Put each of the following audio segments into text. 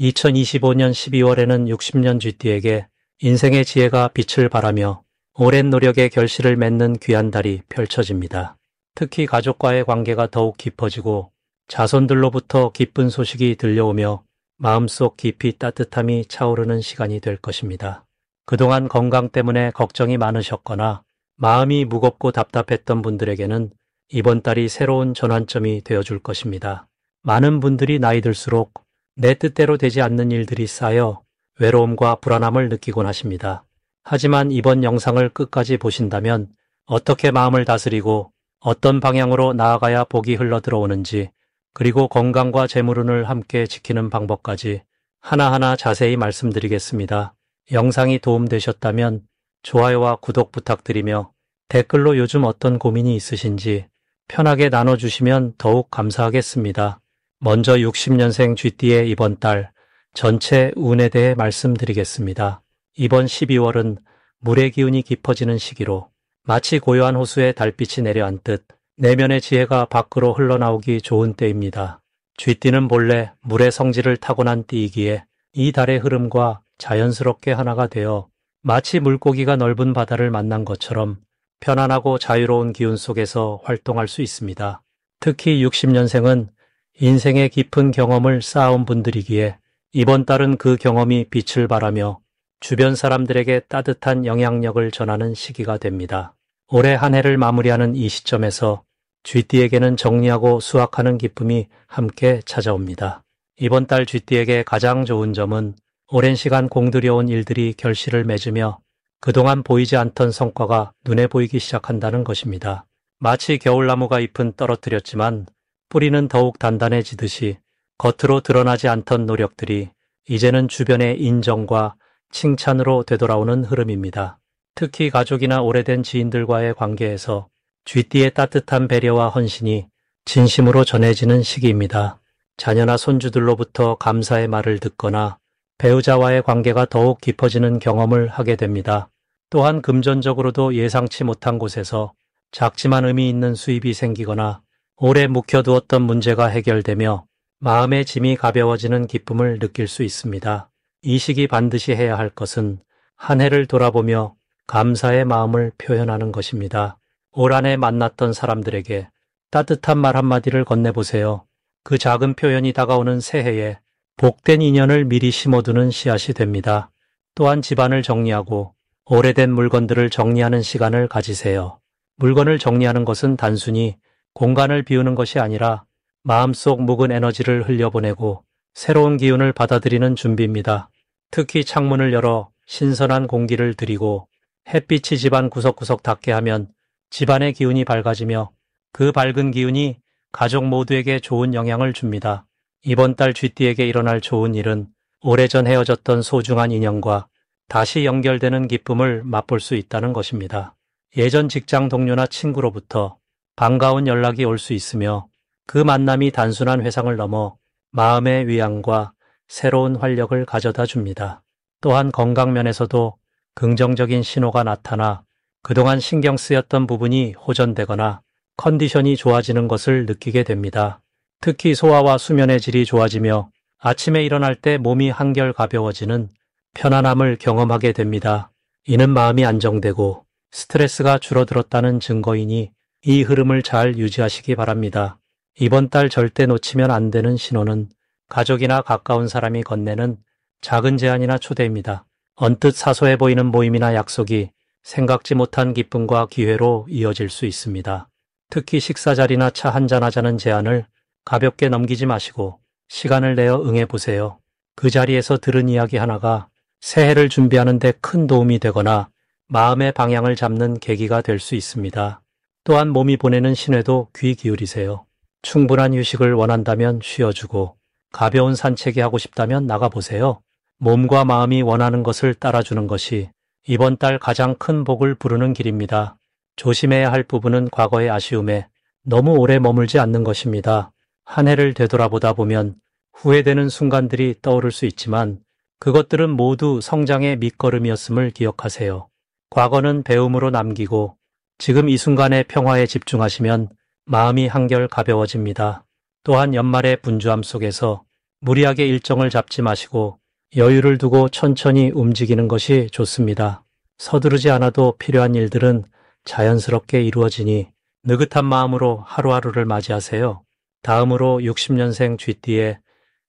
2025년 12월에는 60년 쥐띠에게 인생의 지혜가 빛을 발하며 오랜 노력의 결실을 맺는 귀한 달이 펼쳐집니다. 특히 가족과의 관계가 더욱 깊어지고 자손들로부터 기쁜 소식이 들려오며 마음속 깊이 따뜻함이 차오르는 시간이 될 것입니다. 그동안 건강 때문에 걱정이 많으셨거나 마음이 무겁고 답답했던 분들에게는 이번 달이 새로운 전환점이 되어줄 것입니다. 많은 분들이 나이 들수록 내 뜻대로 되지 않는 일들이 쌓여 외로움과 불안함을 느끼곤 하십니다. 하지만 이번 영상을 끝까지 보신다면 어떻게 마음을 다스리고 어떤 방향으로 나아가야 복이 흘러 들어오는지, 그리고 건강과 재물운을 함께 지키는 방법까지 하나하나 자세히 말씀드리겠습니다. 영상이 도움되셨다면 좋아요와 구독 부탁드리며 댓글로 요즘 어떤 고민이 있으신지 편하게 나눠주시면 더욱 감사하겠습니다. 먼저 60년생 쥐띠의 이번 달 전체 운에 대해 말씀드리겠습니다. 이번 12월은 물의 기운이 깊어지는 시기로 마치 고요한 호수에 달빛이 내려앉듯 내면의 지혜가 밖으로 흘러나오기 좋은 때입니다. 쥐띠는 본래 물의 성질을 타고난 띠이기에 이 달의 흐름과 자연스럽게 하나가 되어 마치 물고기가 넓은 바다를 만난 것처럼 편안하고 자유로운 기운 속에서 활동할 수 있습니다. 특히 60년생은 인생의 깊은 경험을 쌓아온 분들이기에 이번 달은 그 경험이 빛을 발하며 주변 사람들에게 따뜻한 영향력을 전하는 시기가 됩니다. 올해 한 해를 마무리하는 이 시점에서 쥐띠에게는 정리하고 수확하는 기쁨이 함께 찾아옵니다. 이번 달 쥐띠에게 가장 좋은 점은 오랜 시간 공들여온 일들이 결실을 맺으며 그동안 보이지 않던 성과가 눈에 보이기 시작한다는 것입니다. 마치 겨울나무가 잎은 떨어뜨렸지만 뿌리는 더욱 단단해지듯이 겉으로 드러나지 않던 노력들이 이제는 주변의 인정과 칭찬으로 되돌아오는 흐름입니다. 특히 가족이나 오래된 지인들과의 관계에서 쥐띠의 따뜻한 배려와 헌신이 진심으로 전해지는 시기입니다. 자녀나 손주들로부터 감사의 말을 듣거나 배우자와의 관계가 더욱 깊어지는 경험을 하게 됩니다. 또한 금전적으로도 예상치 못한 곳에서 작지만 의미 있는 수입이 생기거나 오래 묵혀두었던 문제가 해결되며 마음의 짐이 가벼워지는 기쁨을 느낄 수 있습니다. 이 시기 반드시 해야 할 것은 한 해를 돌아보며 감사의 마음을 표현하는 것입니다. 올 한 해 만났던 사람들에게 따뜻한 말 한마디를 건네보세요. 그 작은 표현이 다가오는 새해에 복된 인연을 미리 심어두는 씨앗이 됩니다. 또한 집안을 정리하고 오래된 물건들을 정리하는 시간을 가지세요. 물건을 정리하는 것은 단순히 공간을 비우는 것이 아니라 마음속 묵은 에너지를 흘려보내고 새로운 기운을 받아들이는 준비입니다. 특히 창문을 열어 신선한 공기를 들이고 햇빛이 집안 구석구석 닿게 하면 집안의 기운이 밝아지며 그 밝은 기운이 가족 모두에게 좋은 영향을 줍니다. 이번 달 쥐띠에게 일어날 좋은 일은 오래전 헤어졌던 소중한 인연과 다시 연결되는 기쁨을 맛볼 수 있다는 것입니다. 예전 직장 동료나 친구로부터 반가운 연락이 올 수 있으며 그 만남이 단순한 회상을 넘어 마음의 위안과 새로운 활력을 가져다 줍니다. 또한 건강면에서도 긍정적인 신호가 나타나 그동안 신경 쓰였던 부분이 호전되거나 컨디션이 좋아지는 것을 느끼게 됩니다. 특히 소화와 수면의 질이 좋아지며 아침에 일어날 때 몸이 한결 가벼워지는 편안함을 경험하게 됩니다. 이는 마음이 안정되고 스트레스가 줄어들었다는 증거이니 이 흐름을 잘 유지하시기 바랍니다. 이번 달 절대 놓치면 안 되는 신호는 가족이나 가까운 사람이 건네는 작은 제안이나 초대입니다. 언뜻 사소해 보이는 모임이나 약속이 생각지 못한 기쁨과 기회로 이어질 수 있습니다. 특히 식사 자리나 차 한잔하자는 제안을 가볍게 넘기지 마시고 시간을 내어 응해보세요. 그 자리에서 들은 이야기 하나가 새해를 준비하는 데 큰 도움이 되거나 마음의 방향을 잡는 계기가 될 수 있습니다. 또한 몸이 보내는 신호에도 귀 기울이세요. 충분한 휴식을 원한다면 쉬어주고 가벼운 산책이 하고 싶다면 나가보세요. 몸과 마음이 원하는 것을 따라주는 것이 이번 달 가장 큰 복을 부르는 길입니다. 조심해야 할 부분은 과거의 아쉬움에 너무 오래 머물지 않는 것입니다. 한 해를 되돌아보다 보면 후회되는 순간들이 떠오를 수 있지만 그것들은 모두 성장의 밑거름이었음을 기억하세요. 과거는 배움으로 남기고 지금 이 순간의 평화에 집중하시면 마음이 한결 가벼워집니다. 또한 연말의 분주함 속에서 무리하게 일정을 잡지 마시고 여유를 두고 천천히 움직이는 것이 좋습니다. 서두르지 않아도 필요한 일들은 자연스럽게 이루어지니 느긋한 마음으로 하루하루를 맞이하세요. 다음으로 60년생 쥐띠의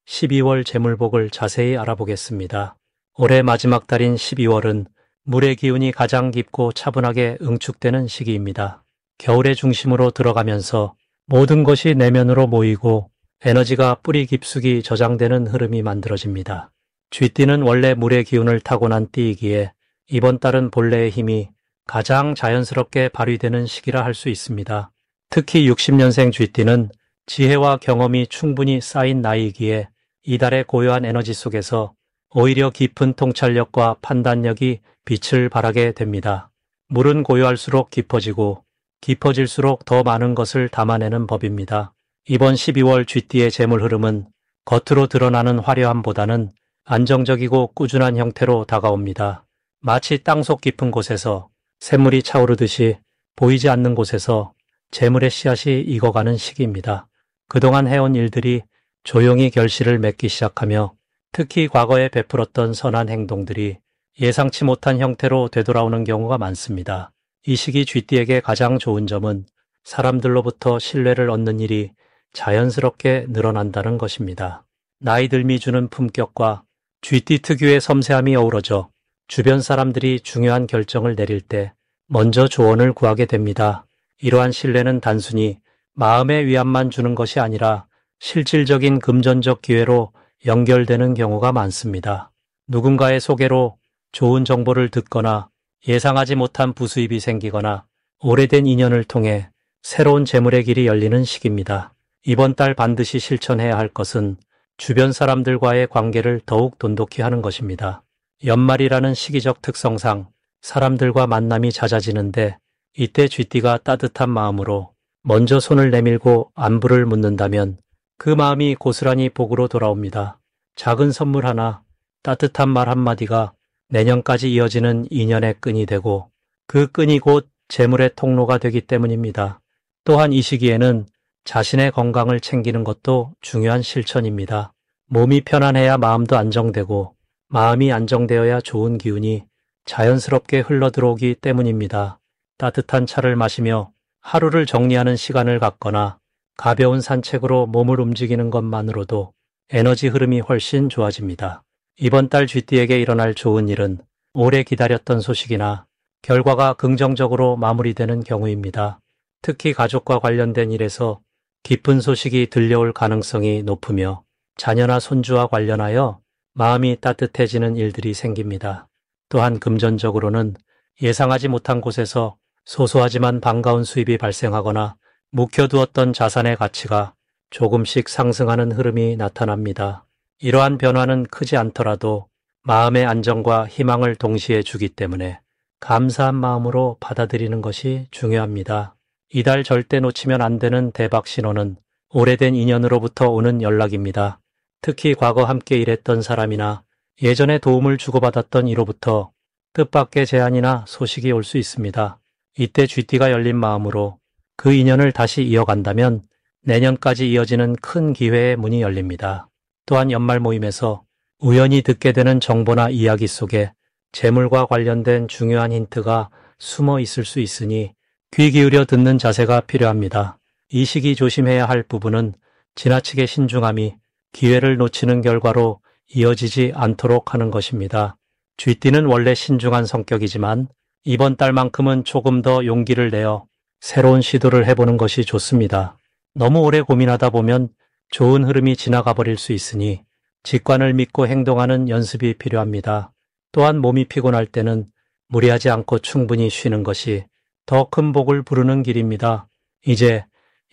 12월 재물복을 자세히 알아보겠습니다. 올해 마지막 달인 12월은 물의 기운이 가장 깊고 차분하게 응축되는 시기입니다. 겨울의 중심으로 들어가면서 모든 것이 내면으로 모이고 에너지가 뿌리 깊숙이 저장되는 흐름이 만들어집니다. 쥐띠는 원래 물의 기운을 타고난 띠이기에 이번 달은 본래의 힘이 가장 자연스럽게 발휘되는 시기라 할 수 있습니다. 특히 60년생 쥐띠는 지혜와 경험이 충분히 쌓인 나이이기에 이달의 고요한 에너지 속에서 오히려 깊은 통찰력과 판단력이 빛을 발하게 됩니다. 물은 고요할수록 깊어지고 깊어질수록 더 많은 것을 담아내는 법입니다. 이번 12월 쥐띠의 재물 흐름은 겉으로 드러나는 화려함보다는 안정적이고 꾸준한 형태로 다가옵니다. 마치 땅속 깊은 곳에서 샘물이 차오르듯이 보이지 않는 곳에서 재물의 씨앗이 익어가는 시기입니다. 그동안 해온 일들이 조용히 결실을 맺기 시작하며 특히 과거에 베풀었던 선한 행동들이 예상치 못한 형태로 되돌아오는 경우가 많습니다. 이 시기 쥐띠에게 가장 좋은 점은 사람들로부터 신뢰를 얻는 일이 자연스럽게 늘어난다는 것입니다. 나이 들미 주는 품격과 쥐띠 특유의 섬세함이 어우러져 주변 사람들이 중요한 결정을 내릴 때 먼저 조언을 구하게 됩니다. 이러한 신뢰는 단순히 마음의 위안만 주는 것이 아니라 실질적인 금전적 기회로 연결되는 경우가 많습니다. 누군가의 소개로 좋은 정보를 듣거나 예상하지 못한 부수입이 생기거나 오래된 인연을 통해 새로운 재물의 길이 열리는 시기입니다. 이번 달 반드시 실천해야 할 것은 주변 사람들과의 관계를 더욱 돈독히 하는 것입니다. 연말이라는 시기적 특성상 사람들과 만남이 잦아지는데 이때 쥐띠가 따뜻한 마음으로 먼저 손을 내밀고 안부를 묻는다면 그 마음이 고스란히 복으로 돌아옵니다. 작은 선물 하나, 따뜻한 말 한마디가 내년까지 이어지는 인연의 끈이 되고 그 끈이 곧 재물의 통로가 되기 때문입니다. 또한 이 시기에는 자신의 건강을 챙기는 것도 중요한 실천입니다. 몸이 편안해야 마음도 안정되고 마음이 안정되어야 좋은 기운이 자연스럽게 흘러들어오기 때문입니다. 따뜻한 차를 마시며 하루를 정리하는 시간을 갖거나 가벼운 산책으로 몸을 움직이는 것만으로도 에너지 흐름이 훨씬 좋아집니다. 이번 달 쥐띠에게 일어날 좋은 일은 오래 기다렸던 소식이나 결과가 긍정적으로 마무리되는 경우입니다. 특히 가족과 관련된 일에서 기쁜 소식이 들려올 가능성이 높으며 자녀나 손주와 관련하여 마음이 따뜻해지는 일들이 생깁니다. 또한 금전적으로는 예상하지 못한 곳에서 소소하지만 반가운 수입이 발생하거나 묵혀두었던 자산의 가치가 조금씩 상승하는 흐름이 나타납니다. 이러한 변화는 크지 않더라도 마음의 안정과 희망을 동시에 주기 때문에 감사한 마음으로 받아들이는 것이 중요합니다. 이달 절대 놓치면 안 되는 대박 신호는 오래된 인연으로부터 오는 연락입니다. 특히 과거 함께 일했던 사람이나 예전에 도움을 주고받았던 이로부터 뜻밖의 제안이나 소식이 올 수 있습니다. 이때 쥐띠가 열린 마음으로 그 인연을 다시 이어간다면 내년까지 이어지는 큰 기회의 문이 열립니다. 또한 연말 모임에서 우연히 듣게 되는 정보나 이야기 속에 재물과 관련된 중요한 힌트가 숨어 있을 수 있으니 귀 기울여 듣는 자세가 필요합니다. 이 시기 조심해야 할 부분은 지나치게 신중함이 기회를 놓치는 결과로 이어지지 않도록 하는 것입니다. 쥐띠는 원래 신중한 성격이지만 이번 달만큼은 조금 더 용기를 내어 새로운 시도를 해보는 것이 좋습니다. 너무 오래 고민하다 보면 좋은 흐름이 지나가 버릴 수 있으니 직관을 믿고 행동하는 연습이 필요합니다. 또한 몸이 피곤할 때는 무리하지 않고 충분히 쉬는 것이 더 큰 복을 부르는 길입니다. 이제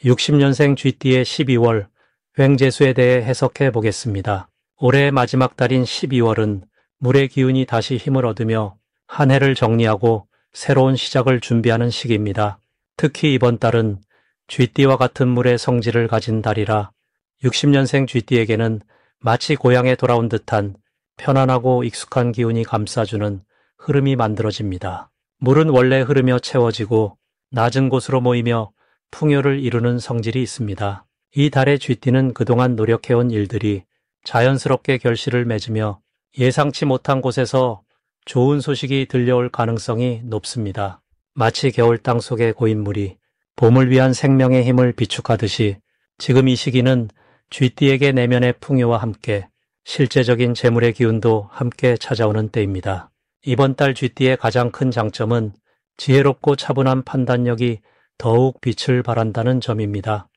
60년생 쥐띠의 12월 횡재수에 대해 해석해 보겠습니다. 올해의 마지막 달인 12월은 물의 기운이 다시 힘을 얻으며 한 해를 정리하고 새로운 시작을 준비하는 시기입니다. 특히 이번 달은 쥐띠와 같은 물의 성질을 가진 달이라 60년생 쥐띠에게는 마치 고향에 돌아온 듯한 편안하고 익숙한 기운이 감싸주는 흐름이 만들어집니다. 물은 원래 흐르며 채워지고 낮은 곳으로 모이며 풍요를 이루는 성질이 있습니다. 이 달의 쥐띠는 그동안 노력해온 일들이 자연스럽게 결실을 맺으며 예상치 못한 곳에서 좋은 소식이 들려올 가능성이 높습니다. 마치 겨울 땅 속의 고인 물이 봄을 위한 생명의 힘을 비축하듯이 지금 이 시기는 쥐띠에게 내면의 풍요와 함께 실제적인 재물의 기운도 함께 찾아오는 때입니다. 이번 달 쥐띠의 가장 큰 장점은 지혜롭고 차분한 판단력이 더욱 빛을 발한다는 점입니다.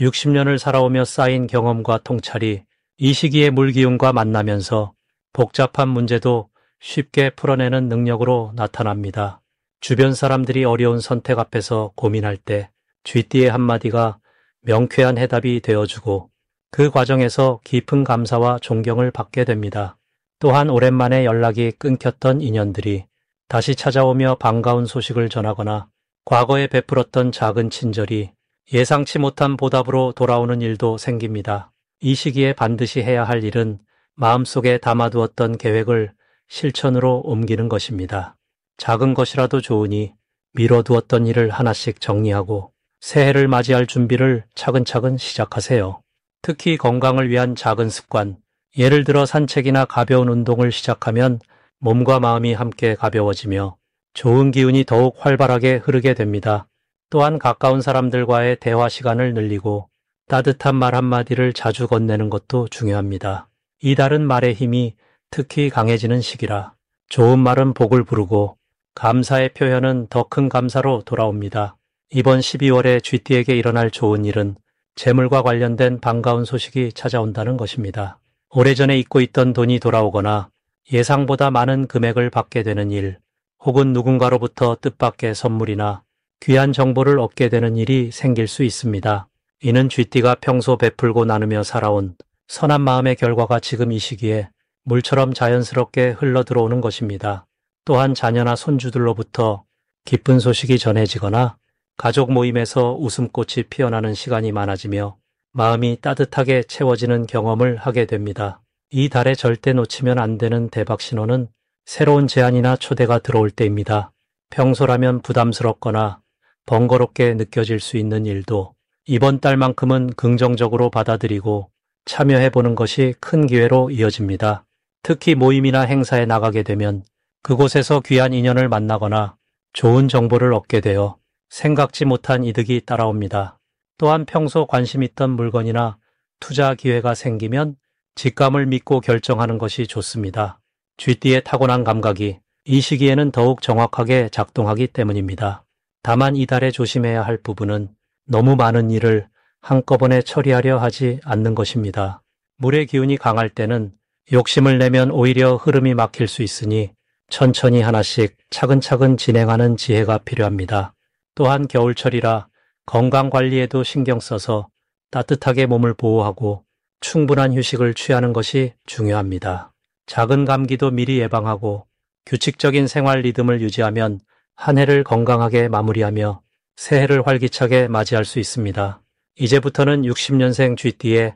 60년을 살아오며 쌓인 경험과 통찰이 이 시기의 물기운과 만나면서 복잡한 문제도 쉽게 풀어내는 능력으로 나타납니다. 주변 사람들이 어려운 선택 앞에서 고민할 때 쥐띠의 한마디가 명쾌한 해답이 되어주고 그 과정에서 깊은 감사와 존경을 받게 됩니다. 또한 오랜만에 연락이 끊겼던 인연들이 다시 찾아오며 반가운 소식을 전하거나 과거에 베풀었던 작은 친절이 예상치 못한 보답으로 돌아오는 일도 생깁니다. 이 시기에 반드시 해야 할 일은 마음속에 담아두었던 계획을 실천으로 옮기는 것입니다. 작은 것이라도 좋으니 미뤄두었던 일을 하나씩 정리하고 새해를 맞이할 준비를 차근차근 시작하세요. 특히 건강을 위한 작은 습관, 예를 들어 산책이나 가벼운 운동을 시작하면 몸과 마음이 함께 가벼워지며 좋은 기운이 더욱 활발하게 흐르게 됩니다. 또한 가까운 사람들과의 대화 시간을 늘리고 따뜻한 말 한마디를 자주 건네는 것도 중요합니다. 이달은 말의 힘이 특히 강해지는 시기라 좋은 말은 복을 부르고 감사의 표현은 더 큰 감사로 돌아옵니다. 이번 12월에 쥐띠에게 일어날 좋은 일은 재물과 관련된 반가운 소식이 찾아온다는 것입니다. 오래전에 잊고 있던 돈이 돌아오거나 예상보다 많은 금액을 받게 되는 일, 혹은 누군가로부터 뜻밖의 선물이나 귀한 정보를 얻게 되는 일이 생길 수 있습니다. 이는 쥐띠가 평소 베풀고 나누며 살아온 선한 마음의 결과가 지금 이 시기에 물처럼 자연스럽게 흘러들어오는 것입니다. 또한 자녀나 손주들로부터 기쁜 소식이 전해지거나 가족 모임에서 웃음꽃이 피어나는 시간이 많아지며 마음이 따뜻하게 채워지는 경험을 하게 됩니다. 이 달에 절대 놓치면 안 되는 대박 신호는 새로운 제안이나 초대가 들어올 때입니다. 평소라면 부담스럽거나 번거롭게 느껴질 수 있는 일도 이번 달만큼은 긍정적으로 받아들이고 참여해보는 것이 큰 기회로 이어집니다. 특히 모임이나 행사에 나가게 되면 그곳에서 귀한 인연을 만나거나 좋은 정보를 얻게 되어 생각지 못한 이득이 따라옵니다. 또한 평소 관심 있던 물건이나 투자 기회가 생기면 직감을 믿고 결정하는 것이 좋습니다. 쥐띠의 타고난 감각이 이 시기에는 더욱 정확하게 작동하기 때문입니다. 다만 이달에 조심해야 할 부분은 너무 많은 일을 한꺼번에 처리하려 하지 않는 것입니다. 물의 기운이 강할 때는 욕심을 내면 오히려 흐름이 막힐 수 있으니 천천히 하나씩 차근차근 진행하는 지혜가 필요합니다. 또한 겨울철이라 건강관리에도 신경 써서 따뜻하게 몸을 보호하고 충분한 휴식을 취하는 것이 중요합니다. 작은 감기도 미리 예방하고 규칙적인 생활 리듬을 유지하면 한 해를 건강하게 마무리하며 새해를 활기차게 맞이할 수 있습니다. 이제부터는 60년생 쥐띠의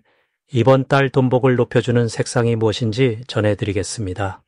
이번 달 돈복을 높여주는 색상이 무엇인지 전해드리겠습니다.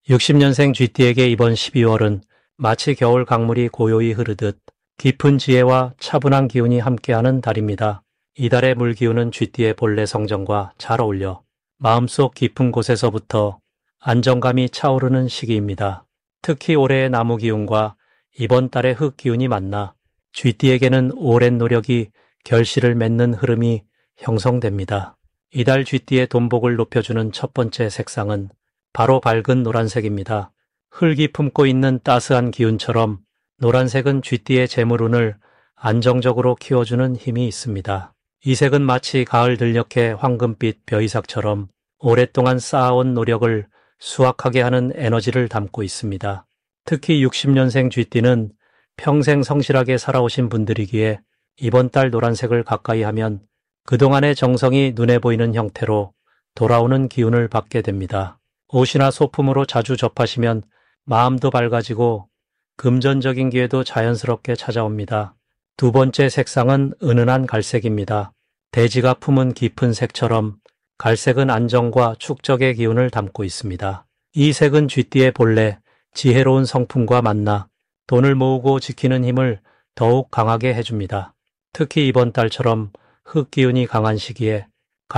60년생 쥐띠에게 이번 12월은 마치 겨울 강물이 고요히 흐르듯 깊은 지혜와 차분한 기운이 함께하는 달입니다. 이달의 물기운은 쥐띠의 본래 성정과 잘 어울려 마음속 깊은 곳에서부터 안정감이 차오르는 시기입니다. 특히 올해의 나무 기운과 이번 달의 흙 기운이 만나 쥐띠에게는 오랜 노력이 결실을 맺는 흐름이 형성됩니다. 이달 쥐띠의 돈복을 높여주는 첫 번째 색상은 바로 밝은 노란색입니다. 흙이 품고 있는 따스한 기운처럼 노란색은 쥐띠의 재물운을 안정적으로 키워주는 힘이 있습니다. 이 색은 마치 가을 들녘의 황금빛 벼이삭처럼 오랫동안 쌓아온 노력을 수확하게 하는 에너지를 담고 있습니다. 특히 60년생 쥐띠는 평생 성실하게 살아오신 분들이기에 이번 달 노란색을 가까이 하면 그동안의 정성이 눈에 보이는 형태로 돌아오는 기운을 받게 됩니다. 옷이나 소품으로 자주 접하시면 마음도 밝아지고 금전적인 기회도 자연스럽게 찾아옵니다. 두 번째 색상은 은은한 갈색입니다. 대지가 품은 깊은 색처럼 갈색은 안정과 축적의 기운을 담고 있습니다. 이 색은 쥐띠의 본래 지혜로운 성품과 만나 돈을 모으고 지키는 힘을 더욱 강하게 해줍니다. 특히 이번 달처럼 흙 기운이 강한 시기에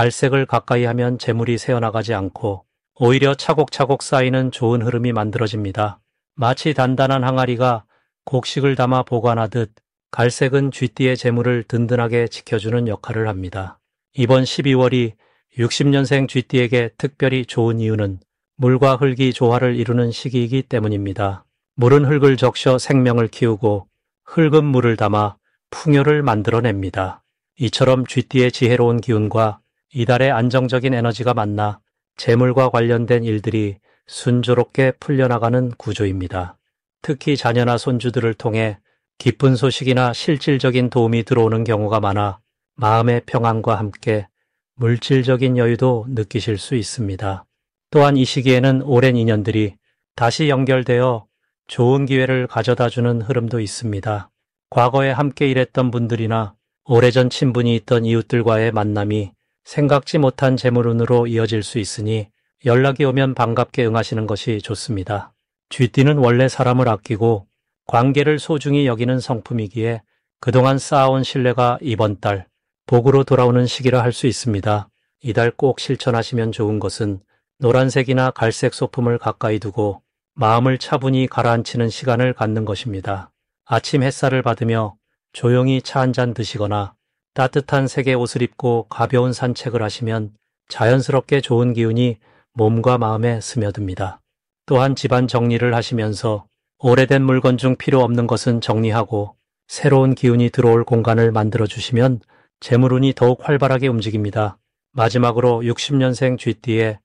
갈색을 가까이 하면 재물이 새어나가지 않고 오히려 차곡차곡 쌓이는 좋은 흐름이 만들어집니다. 마치 단단한 항아리가 곡식을 담아 보관하듯 갈색은 쥐띠의 재물을 든든하게 지켜주는 역할을 합니다. 이번 12월이 60년생 쥐띠에게 특별히 좋은 이유는 물과 흙이 조화를 이루는 시기이기 때문입니다. 물은 흙을 적셔 생명을 키우고 흙은 물을 담아 풍요를 만들어냅니다. 이처럼 쥐띠의 지혜로운 기운과 이달의 안정적인 에너지가 만나 재물과 관련된 일들이 순조롭게 풀려나가는 구조입니다. 특히 자녀나 손주들을 통해 기쁜 소식이나 실질적인 도움이 들어오는 경우가 많아 마음의 평안과 함께 물질적인 여유도 느끼실 수 있습니다. 또한 이 시기에는 오랜 인연들이 다시 연결되어 좋은 기회를 가져다주는 흐름도 있습니다. 과거에 함께 일했던 분들이나 오래전 친분이 있던 이웃들과의 만남이 생각지 못한 재물운으로 이어질 수 있으니 연락이 오면 반갑게 응하시는 것이 좋습니다. 쥐띠는 원래 사람을 아끼고 관계를 소중히 여기는 성품이기에 그동안 쌓아온 신뢰가 이번 달 복으로 돌아오는 시기라 할 수 있습니다. 이달 꼭 실천하시면 좋은 것은 노란색이나 갈색 소품을 가까이 두고 마음을 차분히 가라앉히는 시간을 갖는 것입니다. 아침 햇살을 받으며 조용히 차 한 잔 드시거나 따뜻한 색의 옷을 입고 가벼운 산책을 하시면 자연스럽게 좋은 기운이 몸과 마음에 스며듭니다. 또한 집안 정리를 하시면서 오래된 물건 중 필요 없는 것은 정리하고 새로운 기운이 들어올 공간을 만들어주시면 재물운이 더욱 활발하게 움직입니다. 마지막으로 60년생 쥐띠의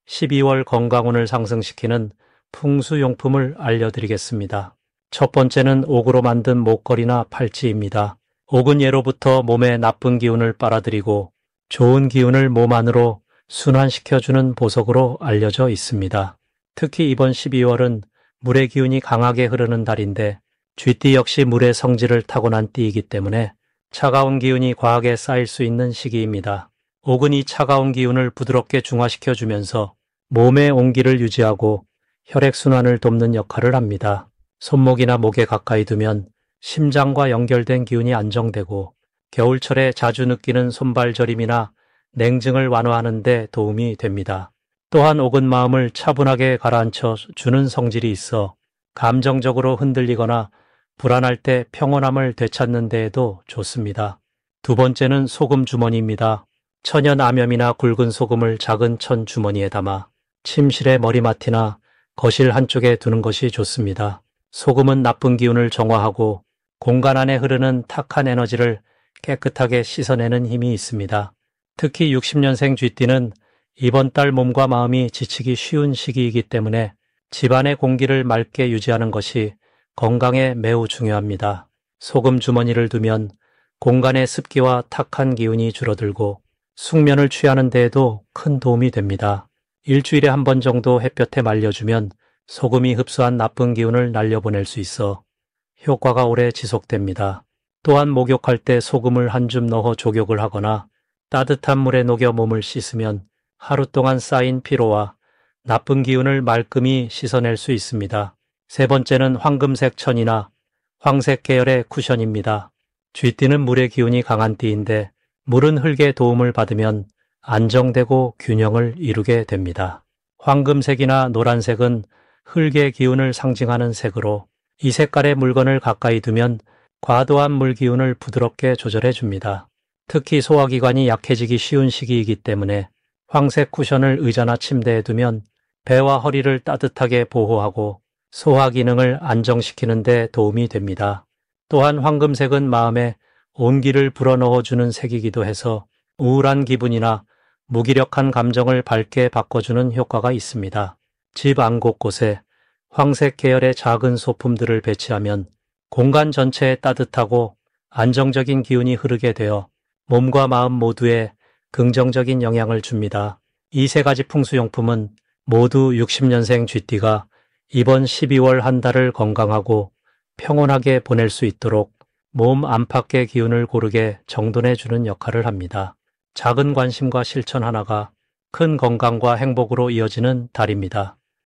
12월 건강운을 상승시키는 풍수용품을 알려드리겠습니다. 첫 번째는 옥으로 만든 목걸이나 팔찌입니다. 옥은 예로부터 몸에 나쁜 기운을 빨아들이고 좋은 기운을 몸 안으로 순환시켜주는 보석으로 알려져 있습니다. 특히 이번 12월은 물의 기운이 강하게 흐르는 달인데 쥐띠 역시 물의 성질을 타고난 띠이기 때문에 차가운 기운이 과하게 쌓일 수 있는 시기입니다. 옥은 이 차가운 기운을 부드럽게 중화시켜주면서 몸의 온기를 유지하고 혈액순환을 돕는 역할을 합니다. 손목이나 목에 가까이 두면 심장과 연결된 기운이 안정되고 겨울철에 자주 느끼는 손발 저림이나 냉증을 완화하는 데 도움이 됩니다. 또한 옥은 마음을 차분하게 가라앉혀 주는 성질이 있어 감정적으로 흔들리거나 불안할 때 평온함을 되찾는 데에도 좋습니다. 두 번째는 소금 주머니입니다. 천연 암염이나 굵은 소금을 작은 천 주머니에 담아 침실의 머리맡이나 거실 한쪽에 두는 것이 좋습니다. 소금은 나쁜 기운을 정화하고 공간 안에 흐르는 탁한 에너지를 깨끗하게 씻어내는 힘이 있습니다. 특히 60년생 쥐띠는 이번 달 몸과 마음이 지치기 쉬운 시기이기 때문에 집안의 공기를 맑게 유지하는 것이 건강에 매우 중요합니다. 소금 주머니를 두면 공간의 습기와 탁한 기운이 줄어들고 숙면을 취하는 데에도 큰 도움이 됩니다. 일주일에 한 번 정도 햇볕에 말려주면 소금이 흡수한 나쁜 기운을 날려보낼 수 있어 효과가 오래 지속됩니다. 또한 목욕할 때 소금을 한 줌 넣어 족욕을 하거나 따뜻한 물에 녹여 몸을 씻으면 하루 동안 쌓인 피로와 나쁜 기운을 말끔히 씻어낼 수 있습니다. 세 번째는 황금색 천이나 황색 계열의 쿠션입니다. 쥐띠는 물의 기운이 강한 띠인데 물은 흙의 도움을 받으면 안정되고 균형을 이루게 됩니다. 황금색이나 노란색은 흙의 기운을 상징하는 색으로 이 색깔의 물건을 가까이 두면 과도한 물 기운을 부드럽게 조절해 줍니다. 특히 소화기관이 약해지기 쉬운 시기이기 때문에 황색 쿠션을 의자나 침대에 두면 배와 허리를 따뜻하게 보호하고 소화 기능을 안정시키는 데 도움이 됩니다. 또한 황금색은 마음에 온기를 불어넣어주는 색이기도 해서 우울한 기분이나 무기력한 감정을 밝게 바꿔주는 효과가 있습니다. 집 안 곳곳에 황색 계열의 작은 소품들을 배치하면 공간 전체에 따뜻하고 안정적인 기운이 흐르게 되어 몸과 마음 모두에 긍정적인 영향을 줍니다. 이 세 가지 풍수용품은 모두 60년생 쥐띠가 이번 12월 한 달을 건강하고 평온하게 보낼 수 있도록 몸 안팎의 기운을 고르게 정돈해주는 역할을 합니다. 작은 관심과 실천 하나가 큰 건강과 행복으로 이어지는 달입니다.